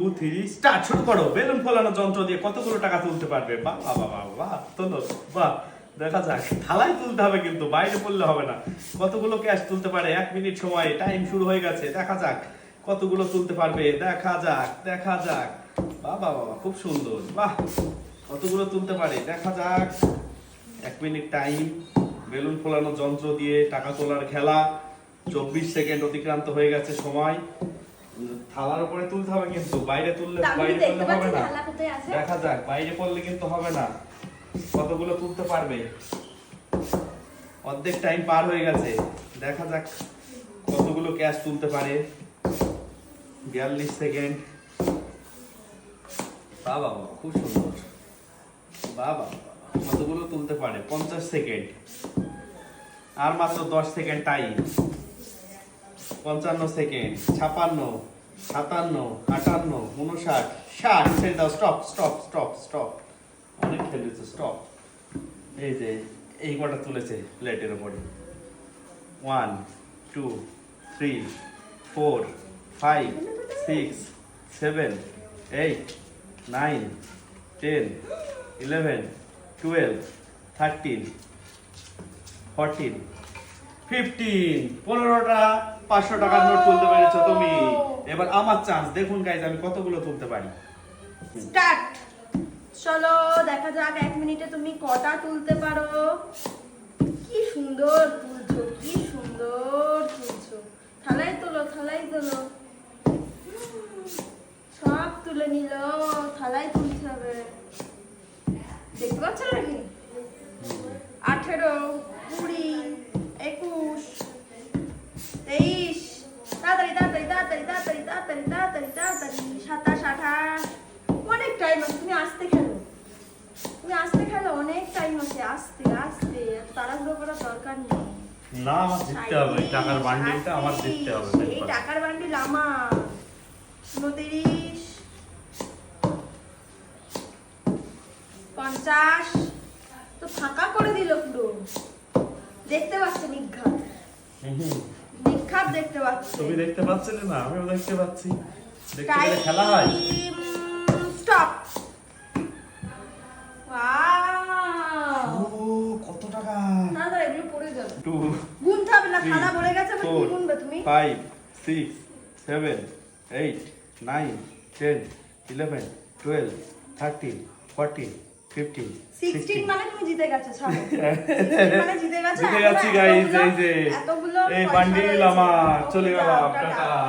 2 3 start শুরু করো। Balloon ফোলানো যন্ত্র দিয়ে কতগুলো টাকা তুলতে পারবে? বাহ বাহ বাহ বাহ, তোলো বাহ। দেখা যাক, থালায় তুলতে হবে কিন্তু বাইরে পড়লে হবে না। কতগুলো ক্যাশ তুলতে পারে? 1 মিনিট সময়, টাইম শুরু হয়ে গেছে। দেখা যাক কতগুলো তুলতে পারবে। দেখা যাক দেখা যাক। বাহ বাহ বাহ, খুব সুন্দর। বাহ, কতগুলো তুলতে পারে দেখা যাক। 1 মিনিট টাইম। বেলুন ফোলানো যন্ত্র দিয়ে টাকা তোলার খেলা। 24 সেকেন্ড অতিক্রান্ত হয়ে গেছে সময়। থালার উপরে তুলতে হবে কিন্তু বাইরে তুললে হবে না। দেখা যাক, বাইরে পড়লে কিন্তু হবে না। কতগুলো তুলতে পারবে? অর্ধেক টাইম পার হয়ে গেছে। দেখা যাক কতগুলো ক্যাশ তুলতে পারে। 42 সেকেন্ড। বাবা বাবা, খুব সুন্দর। বাবা কতগুলো তুলতে পারে? 50 সেকেন্ড। আর মাত্র 10 সেকেন্ড টাইম। 55 সেকেন্ড। 56, 57, 58, 59, 60। ছেড়ে দাও। Stop stop stop stop. অনেক খেলেছে, স্টপ। এই যে এই কটা তুলেছে প্লেটের উপরে। 1 2 3 4 5 6 7 8 9 10 11 12 13 14 15। 15টা 500 টাকার নোট তুলতে পেরেছো তুমি। এবার আমার চান্স। দেখুন গাইজ আমি কতগুলো তুলতে পারি। স্টার্ট। চলো দেখা যাক 1 মিনিটে তুমি কটা তুলতে পারো। কি সুন্দর তুলছো, কি সুন্দর তুলছো। থালায় তোলো, থালায় তোলো। সব তুলে নিল। থালায় তুলতে হবে। দেখতে পাচ্ছ নাকি? 18 20 21 23। তাড়াতাড়ি তাড়াতাড়ি তাড়াতাড়ি তাড়াতাড়ি তাড়াতাড়ি তাড়াতাড়ি তাড়াতাড়ি। 27 28। অনেক টাইম আছে, তুমি আসতে খেলো। তুমি আসতে খেলো, অনেক টাইম আছে। আস্তে আস্তে, তাড়াহুড়ো করার দরকার নেই। না, আমার জিততে হবে। টাকার বান্ডিলটা আমার জিততে হবে। এই টাকার বান্ডিল আমার। 29 50। তো ফাঁকা করে দিল পুরো। দেখতে পাচ্ছ নিঘাত? নিঘাত দেখতে পাচ্ছ? তুমি দেখতে পাচ্ছিলে না? আমিও দেখতে পাচ্ছি। দেখতে পেলে খেলা হয়। স্টপ। কত টাকা? না না, এগুলো পড়ে যাবে। 2 গুনতে হবে না, খানা ভরে গেছে। কি গুনবে তুমি? 5 6 7 8 9 10 11 12 13 14 15 16 মানে তুমি জিতে গেছো। ছাড়ো। 16 মানে জিতে গেছো। জিতে গেছি গাইস। এই যে এতগুলো এই পয়সা বান্ডিল রয়েছে। আমার চলে গেল। টাকা। টাটা।